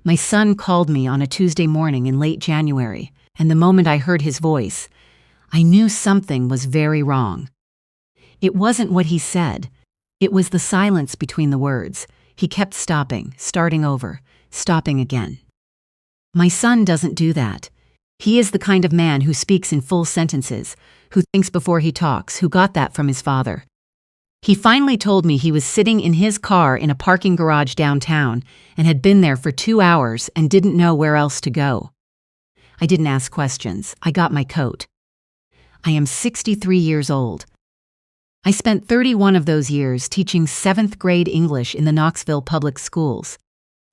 My son called me on a Tuesday morning in late January, and the moment I heard his voice, I knew something was very wrong. It wasn't what he said. It was the silence between the words. He kept stopping, starting over, stopping again. My son doesn't do that. He is the kind of man who speaks in full sentences, who thinks before he talks, who got that from his father. He finally told me he was sitting in his car in a parking garage downtown and had been there for 2 hours and didn't know where else to go. I didn't ask questions. I got my coat. I am 63 years old. I spent 31 of those years teaching 7th grade English in the Knoxville public schools.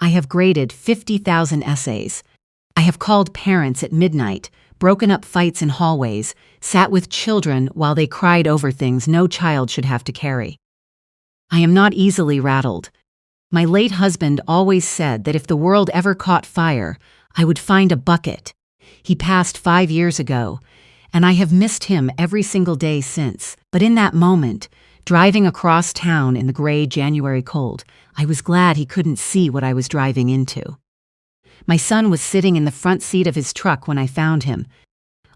I have graded 50,000 essays. I have called parents at midnight, broken up fights in hallways, sat with children while they cried over things no child should have to carry. I am not easily rattled. My late husband always said that if the world ever caught fire, I would find a bucket. He passed 5 years ago, and I have missed him every single day since. But in that moment, driving across town in the gray January cold, I was glad he couldn't see what I was driving into. My son was sitting in the front seat of his truck when I found him,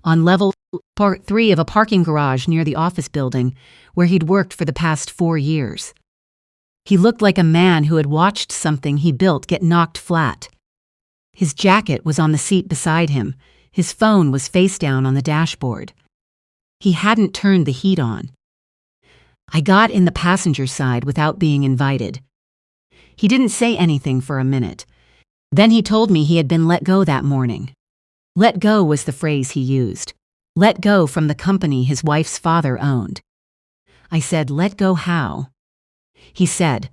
on level 3 of a parking garage near the office building where he'd worked for the past 4 years. He looked like a man who had watched something he built get knocked flat. His jacket was on the seat beside him. His phone was face down on the dashboard. He hadn't turned the heat on. I got in the passenger side without being invited. He didn't say anything for a minute. Then he told me he had been let go that morning. Let go was the phrase he used. Let go from the company his wife's father owned. I said, let go how? He said,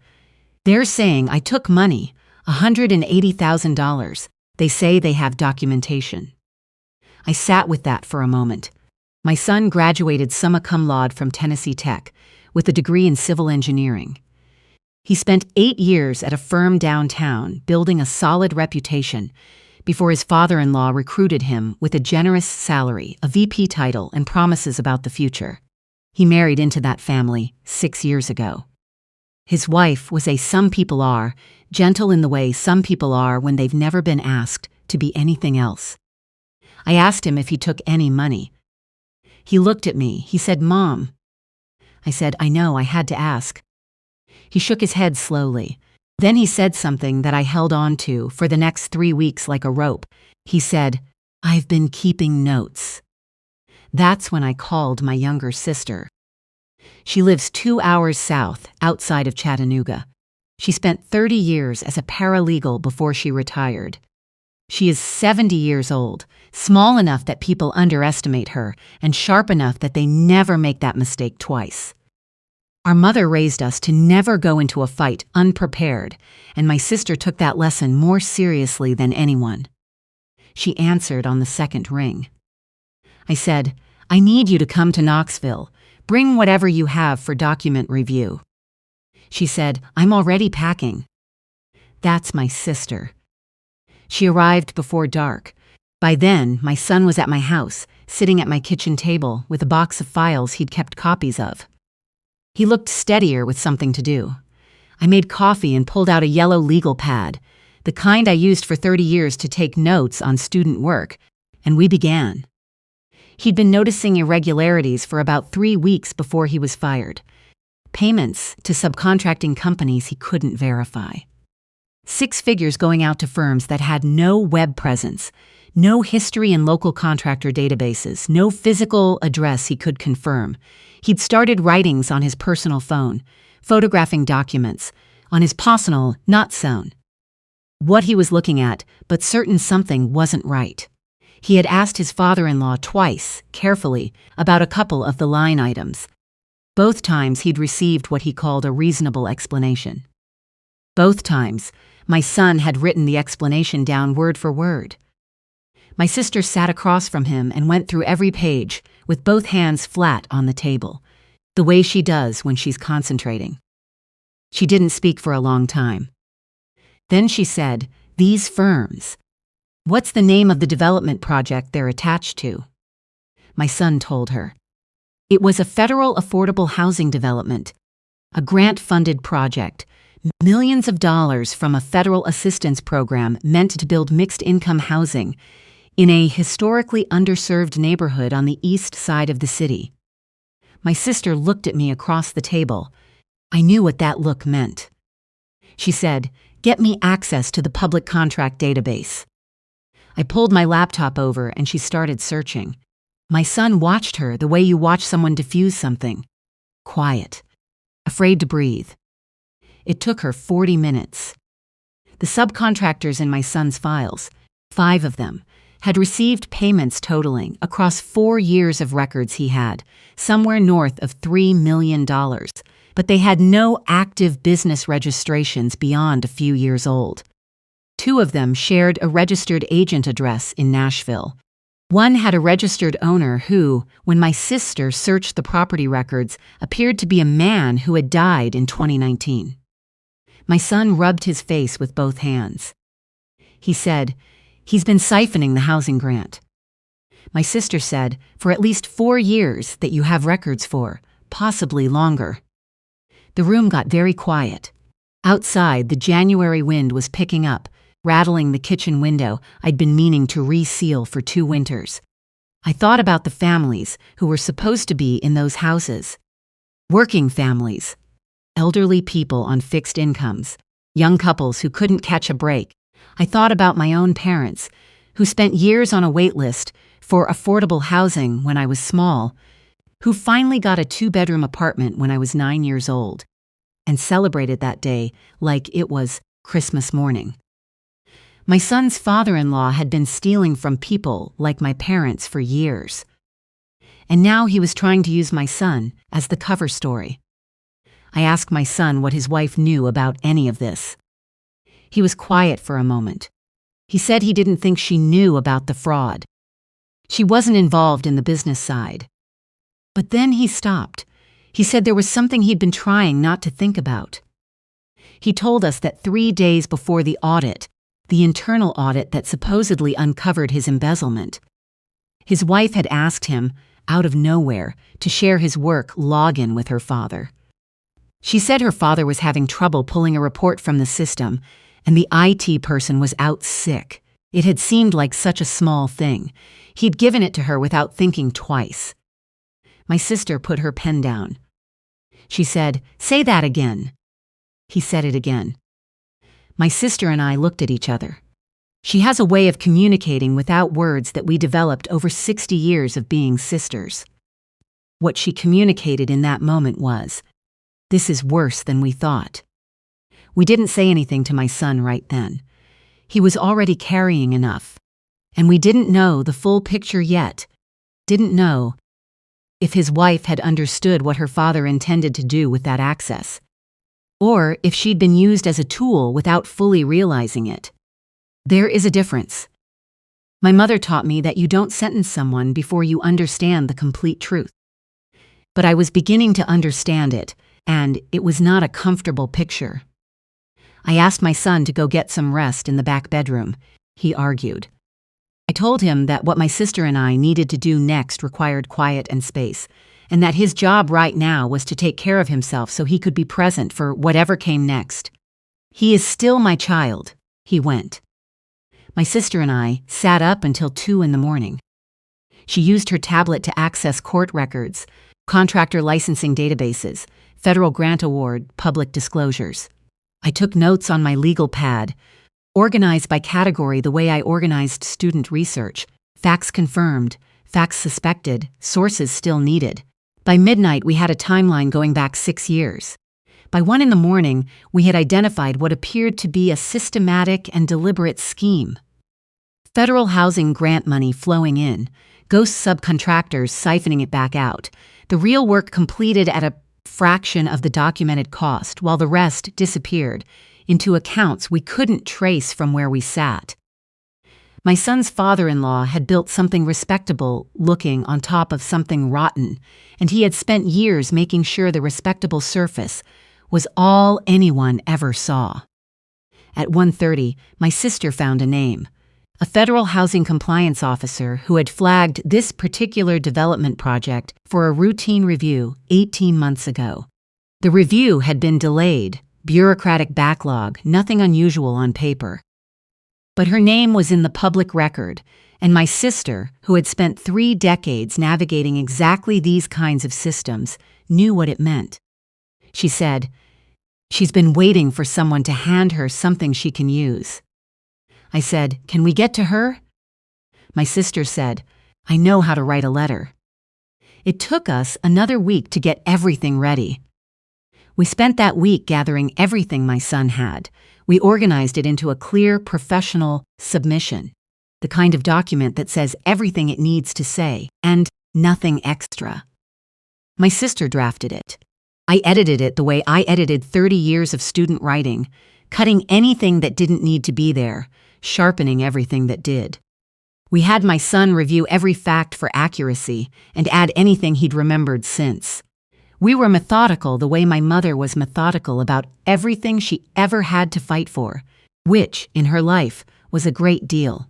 they're saying I took money, $180,000. They say they have documentation. I sat with that for a moment. My son graduated summa cum laude from Tennessee Tech with a degree in civil engineering. He spent 8 years at a firm downtown building a solid reputation before his father-in-law recruited him with a generous salary, a VP title, and promises about the future. He married into that family 6 years ago. His wife was some people are, gentle in the way some people are when they've never been asked to be anything else. I asked him if he took any money. He looked at me. He said, Mom. I said, I know, I had to ask. He shook his head slowly. Then he said something that I held on to for the next 3 weeks like a rope. He said, I've been keeping notes. That's when I called my younger sister. She lives 2 hours south, outside of Chattanooga. She spent 30 years as a paralegal before she retired. She is 70 years old, small enough that people underestimate her, and sharp enough that they never make that mistake twice. Our mother raised us to never go into a fight unprepared, and my sister took that lesson more seriously than anyone. She answered on the second ring. I said, I need you to come to Knoxville. Bring whatever you have for document review. She said, I'm already packing. That's my sister. She arrived before dark. By then, my son was at my house, sitting at my kitchen table with a box of files he'd kept copies of. He looked steadier with something to do. I made coffee and pulled out a yellow legal pad, the kind I used for 30 years to take notes on student work, and we began. He'd been noticing irregularities for about 3 weeks before he was fired. Payments to subcontracting companies he couldn't verify. 6 figures going out to firms that had no web presence, no history in local contractor databases, no physical address he could confirm. He'd started writings on his personal phone, photographing documents, on his personal not phone. What he was looking at, but certain something wasn't right. He had asked his father-in-law twice, carefully, about a couple of the line items. Both times he'd received what he called a reasonable explanation. Both times, my son had written the explanation down word for word. My sister sat across from him and went through every page with both hands flat on the table, the way she does when she's concentrating. She didn't speak for a long time. Then she said, "These firms. What's the name of the development project they're attached to?" My son told her. It was a federal affordable housing development, a grant-funded project, millions of dollars from a federal assistance program meant to build mixed-income housing in a historically underserved neighborhood on the east side of the city. My sister looked at me across the table. I knew what that look meant. She said, "Get me access to the public contract database." I pulled my laptop over and she started searching. My son watched her the way you watch someone defuse something. Quiet. Afraid to breathe. It took her 40 minutes. The subcontractors in my son's files, 5 of them, had received payments totaling, across 4 years of records he had, somewhere north of $3 million, but they had no active business registrations beyond a few years old. 2 of them shared a registered agent address in Nashville. One had a registered owner who, when my sister searched the property records, appeared to be a man who had died in 2019. My son rubbed his face with both hands. He said, "He's been siphoning the housing grant." My sister said, "For at least 4 years that you have records for, possibly longer." The room got very quiet. Outside, the January wind was picking up, rattling the kitchen window I'd been meaning to reseal for 2 winters. I thought about the families who were supposed to be in those houses. Working families. Elderly people on fixed incomes. Young couples who couldn't catch a break. I thought about my own parents, who spent years on a wait list for affordable housing when I was small, who finally got a 2-bedroom apartment when I was 9 years old, and celebrated that day like it was Christmas morning. My son's father-in-law had been stealing from people like my parents for years. And now he was trying to use my son as the cover story. I asked my son what his wife knew about any of this. He was quiet for a moment. He said he didn't think she knew about the fraud. She wasn't involved in the business side. But then he stopped. He said there was something he'd been trying not to think about. He told us that 3 days before the audit, the internal audit that supposedly uncovered his embezzlement, his wife had asked him, out of nowhere, to share his work login with her father. She said her father was having trouble pulling a report from the system, and the IT person was out sick. It had seemed like such a small thing. He'd given it to her without thinking twice. My sister put her pen down. She said, "Say that again." He said it again. My sister and I looked at each other. She has a way of communicating without words that we developed over 60 years of being sisters. What she communicated in that moment was, "This is worse than we thought." We didn't say anything to my son right then. He was already carrying enough. And we didn't know the full picture yet. Didn't know if his wife had understood what her father intended to do with that access, or if she'd been used as a tool without fully realizing it. There is a difference. My mother taught me that you don't sentence someone before you understand the complete truth. But I was beginning to understand it, and it was not a comfortable picture. I asked my son to go get some rest in the back bedroom. He argued. I told him that what my sister and I needed to do next required quiet and space, and that his job right now was to take care of himself so he could be present for whatever came next. "He is still my child," he went. My sister and I sat up until 2 in the morning. She used her tablet to access court records, contractor licensing databases, federal grant award, public disclosures. I took notes on my legal pad, organized by category the way I organized student research: facts confirmed, facts suspected, sources still needed. By midnight, we had a timeline going back 6 years. By 1 in the morning, we had identified what appeared to be a systematic and deliberate scheme. Federal housing grant money flowing in, ghost subcontractors siphoning it back out, the real work completed at a fraction of the documented cost, while the rest disappeared into accounts we couldn't trace from where we sat. My son's father-in-law had built something respectable looking on top of something rotten, and he had spent years making sure the respectable surface was all anyone ever saw. At 1:30, my sister found a name, a federal housing compliance officer who had flagged this particular development project for a routine review 18 months ago. The review had been delayed, bureaucratic backlog, nothing unusual on paper. But her name was in the public record, and my sister, who had spent 3 decades navigating exactly these kinds of systems, knew what it meant. She said, "She's been waiting for someone to hand her something she can use." I said, "Can we get to her?" My sister said, "I know how to write a letter." It took us another week to get everything ready. We spent that week gathering everything my son had. We organized it into a clear, professional submission, the kind of document that says everything it needs to say, and nothing extra. My sister drafted it. I edited it the way I edited 30 years of student writing, cutting anything that didn't need to be there, sharpening everything that did. We had my son review every fact for accuracy and add anything he'd remembered since. We were methodical the way my mother was methodical about everything she ever had to fight for, which, in her life, was a great deal.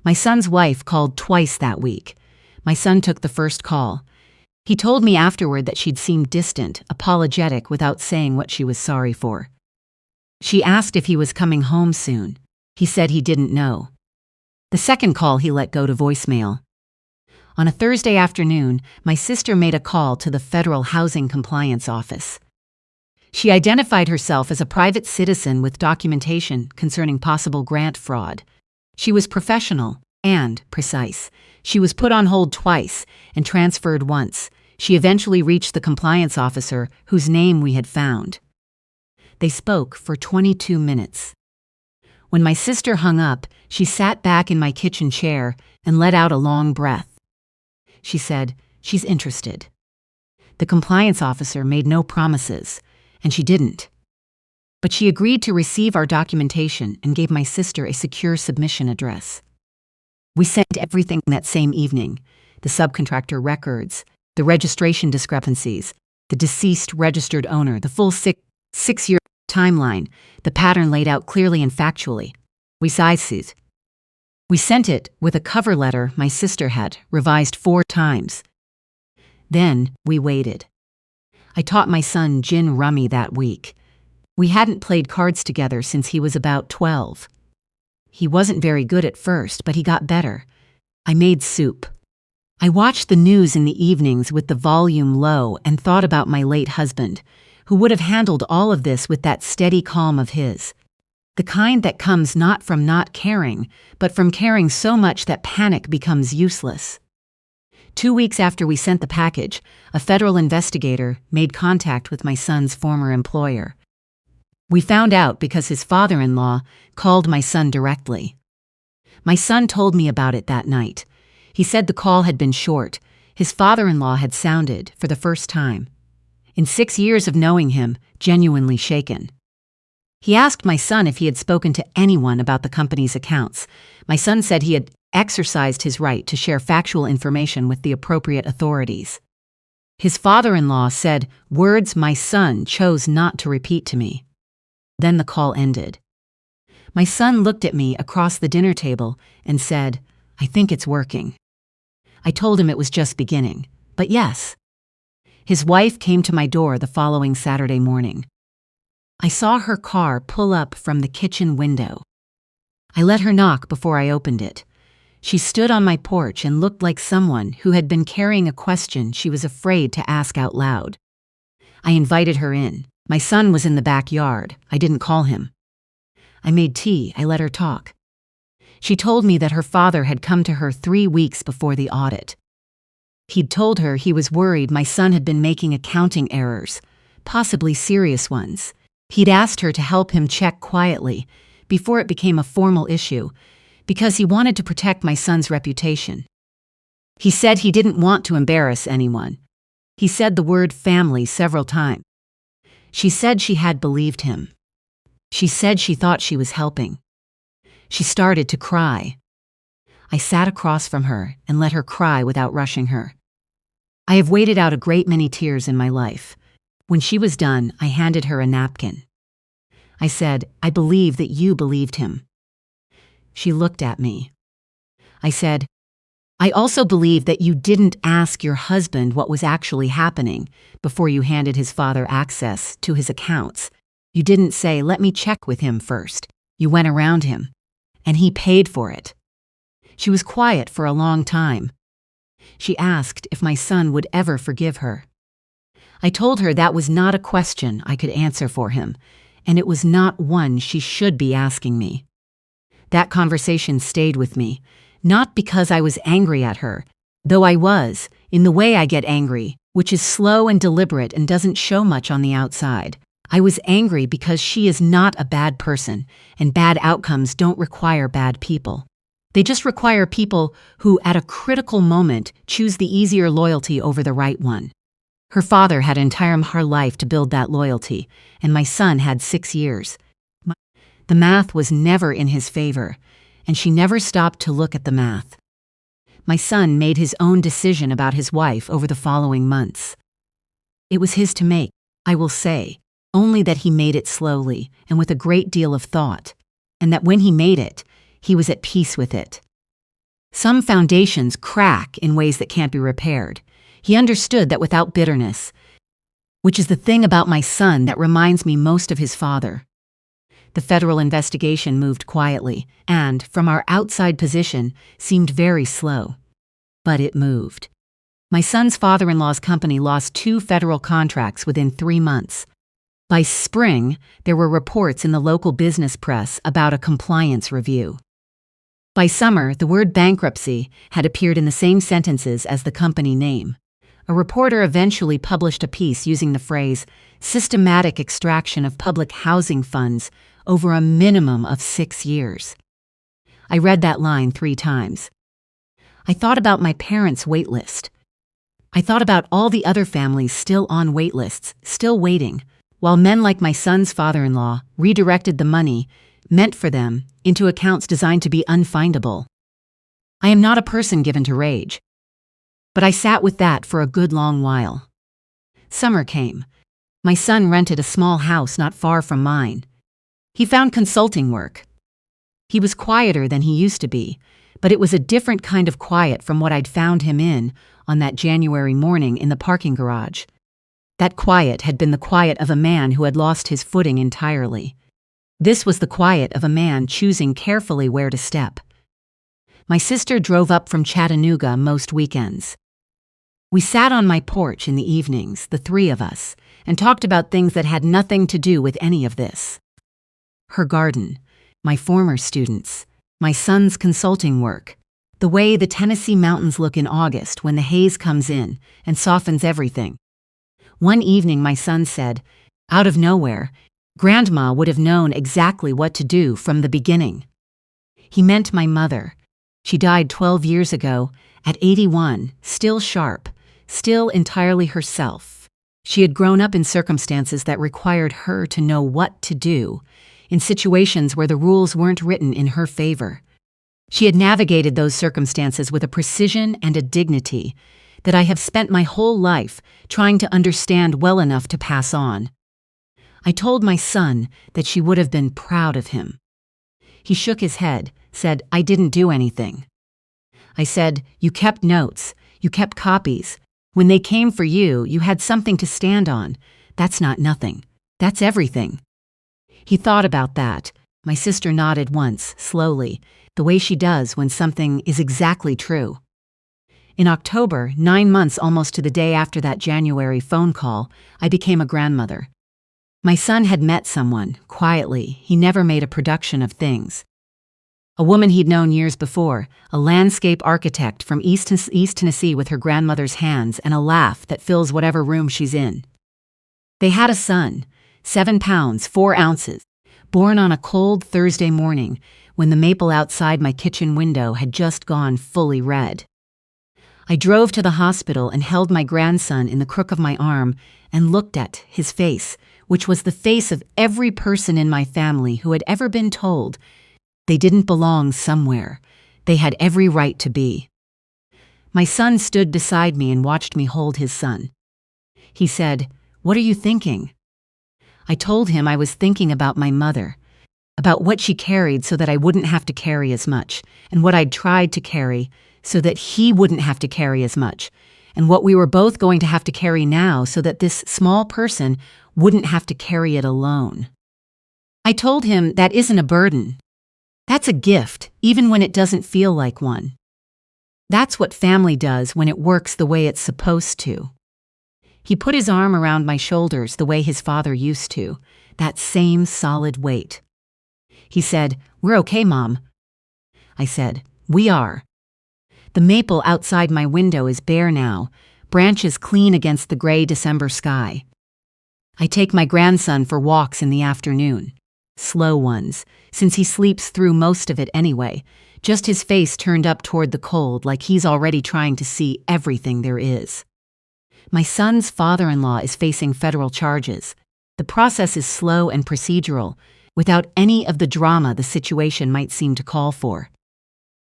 My son's wife called twice that week. My son took the first call. He told me afterward that she'd seemed distant, apologetic without saying what she was sorry for. She asked if he was coming home soon. He said he didn't know. The second call he let go to voicemail. On a Thursday afternoon, my sister made a call to the Federal Housing Compliance Office. She identified herself as a private citizen with documentation concerning possible grant fraud. She was professional and precise. She was put on hold twice and transferred once. She eventually reached the compliance officer whose name we had found. They spoke for 22 minutes. When my sister hung up, she sat back in my kitchen chair and let out a long breath. She said, "She's interested." The compliance officer made no promises, and she didn't. But she agreed to receive our documentation and gave my sister a secure submission address. We sent everything that same evening: the subcontractor records, the registration discrepancies, the deceased registered owner, the full six-year timeline, the pattern laid out clearly and factually. We sent it with a cover letter my sister had revised 4 times. Then we waited. I taught my son gin rummy that week. We hadn't played cards together since he was about 12. He wasn't very good at first, but he got better. I made soup. I watched the news in the evenings with the volume low and thought about my late husband, who would have handled all of this with that steady calm of his. The kind that comes not from not caring, but from caring so much that panic becomes useless. 2 weeks after we sent the package, a federal investigator made contact with my son's former employer. We found out because his father-in-law called my son directly. My son told me about it that night. He said the call had been short. His father-in-law had sounded, for the first time, in 6 years of knowing him, genuinely shaken. He asked my son if he had spoken to anyone about the company's accounts. My son said he had exercised his right to share factual information with the appropriate authorities. His father-in-law said words my son chose not to repeat to me. Then the call ended. My son looked at me across the dinner table and said, "I think it's working." I told him it was just beginning, but yes. His wife came to my door the following Saturday morning. I saw her car pull up from the kitchen window. I let her knock before I opened it. She stood on my porch and looked like someone who had been carrying a question she was afraid to ask out loud. I invited her in. My son was in the backyard. I didn't call him. I made tea. I let her talk. She told me that her father had come to her 3 weeks before the audit. He'd told her he was worried my son had been making accounting errors, possibly serious ones. He'd asked her to help him check quietly before it became a formal issue, because he wanted to protect my son's reputation. He said he didn't want to embarrass anyone. He said the word family several times. She said she had believed him. She said she thought she was helping. She started to cry. I sat across from her and let her cry without rushing her. I have waited out a great many tears in my life. When she was done, I handed her a napkin. I said, "I believe that you believed him." She looked at me. I said, "I also believe that you didn't ask your husband what was actually happening before you handed his father access to his accounts. You didn't say, let me check with him first. You went around him. And he paid for it. She was quiet for a long time. She asked if my son would ever forgive her. I told her that was not a question I could answer for him, and it was not one she should be asking me. That conversation stayed with me, not because I was angry at her, though I was, in the way I get angry, which is slow and deliberate and doesn't show much on the outside. I was angry because she is not a bad person, and bad outcomes don't require bad people. They just require people who, at a critical moment, choose the easier loyalty over the right one. Her father had entire her life to build that loyalty, and my son had 6 years. The math was never in his favor, and she never stopped to look at the math. My son made his own decision about his wife over the following months. It was his to make, I will say, only that he made it slowly and with a great deal of thought, and that when he made it, he was at peace with it. Some foundations crack in ways that can't be repaired. He understood that without bitterness, which is the thing about my son that reminds me most of his father. The federal investigation moved quietly and, from our outside position, seemed very slow. But it moved. My son's father-in-law's company lost 2 federal contracts within 3 months. By spring, there were reports in the local business press about a compliance review. By summer, the word bankruptcy had appeared in the same sentences as the company name. A reporter eventually published a piece using the phrase, systematic extraction of public housing funds over a minimum of 6 years. I read that line 3 times. I thought about my parents' wait list. I thought about all the other families still on wait lists, still waiting, while men like my son's father-in-law redirected the money meant for them into accounts designed to be unfindable. I am not a person given to rage, but I sat with that for a good long while. Summer came. My son rented a small house not far from mine. He found consulting work. He was quieter than he used to be, but it was a different kind of quiet from what I'd found him in on that January morning in the parking garage. That quiet had been the quiet of a man who had lost his footing entirely. This was the quiet of a man choosing carefully where to step. My sister drove up from Chattanooga most weekends. We sat on my porch in the evenings, the 3 of us, and talked about things that had nothing to do with any of this. Her garden, my former students, my son's consulting work, the way the Tennessee mountains look in August when the haze comes in and softens everything. One evening my son said, out of nowhere, Grandma would have known exactly what to do from the beginning. He meant my mother. She died 12 years ago, at 81, still sharp, still entirely herself. She had grown up in circumstances that required her to know what to do, in situations where the rules weren't written in her favor. She had navigated those circumstances with a precision and a dignity that I have spent my whole life trying to understand well enough to pass on. I told my son that she would have been proud of him. He shook his head, said, I didn't do anything. I said, you kept notes, you kept copies. When they came for you, you had something to stand on. That's not nothing. That's everything. He thought about that. My sister nodded once, slowly, the way she does when something is exactly true. In October, 9 months almost to the day after that January phone call, I became a grandmother. My son had met someone, quietly. He never made a production of things. A woman he'd known years before, a landscape architect from East Tennessee with her grandmother's hands and a laugh that fills whatever room she's in. They had a son, 7 pounds, 4 ounces, born on a cold Thursday morning when the maple outside my kitchen window had just gone fully red. I drove to the hospital and held my grandson in the crook of my arm and looked at his face, which was the face of every person in my family who had ever been told they didn't belong somewhere. They had every right to be. My son stood beside me and watched me hold his son. He said, "What are you thinking?" I told him I was thinking about my mother, about what she carried so that I wouldn't have to carry as much, and what I'd tried to carry so that he wouldn't have to carry as much, and what we were both going to have to carry now so that this small person wouldn't have to carry it alone. I told him that isn't a burden. That's a gift, even when it doesn't feel like one. That's what family does when it works the way it's supposed to. He put his arm around my shoulders the way his father used to, that same solid weight. He said, "We're okay, Mom." I said, "We are." The maple outside my window is bare now, branches clean against the gray December sky. I take my grandson for walks in the afternoon. Slow ones, since he sleeps through most of it anyway, just his face turned up toward the cold like he's already trying to see everything there is. My son's father-in-law is facing federal charges. The process is slow and procedural, without any of the drama the situation might seem to call for.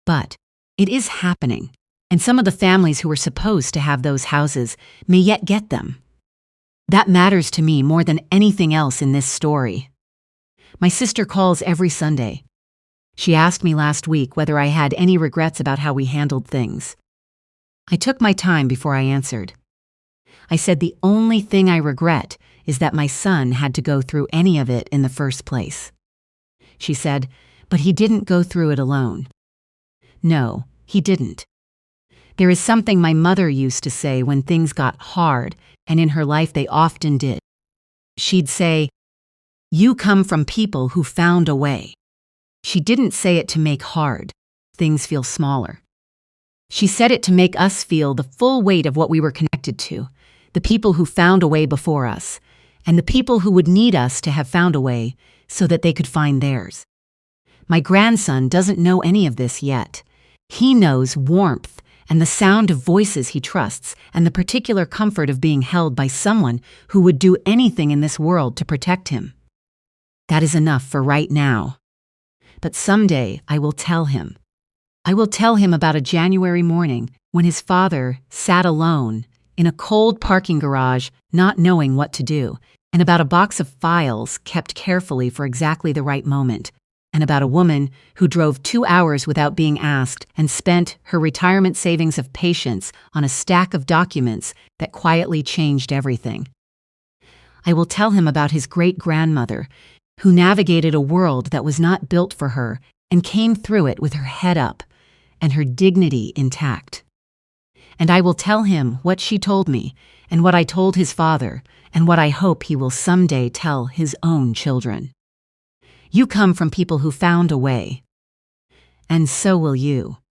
But it is happening, and some of the families who were supposed to have those houses may yet get them. That matters to me more than anything else in this story. My sister calls every Sunday. She asked me last week whether I had any regrets about how we handled things. I took my time before I answered. I said the only thing I regret is that my son had to go through any of it in the first place. She said, "But he didn't go through it alone." No, he didn't. There is something my mother used to say when things got hard, and in her life they often did. She'd say, "You come from people who found a way." She didn't say it to make hard things feel smaller. She said it to make us feel the full weight of what we were connected to, the people who found a way before us, and the people who would need us to have found a way so that they could find theirs. My grandson doesn't know any of this yet. He knows warmth and the sound of voices he trusts and the particular comfort of being held by someone who would do anything in this world to protect him. That is enough for right now. But someday I will tell him. I will tell him about a January morning when his father sat alone in a cold parking garage not knowing what to do, and about a box of files kept carefully for exactly the right moment, and about a woman who drove 2 hours without being asked and spent her retirement savings of patience on a stack of documents that quietly changed everything. I will tell him about his great-grandmother who navigated a world that was not built for her and came through it with her head up and her dignity intact. And I will tell him what she told me and what I told his father and what I hope he will someday tell his own children. You come from people who found a way, and so will you.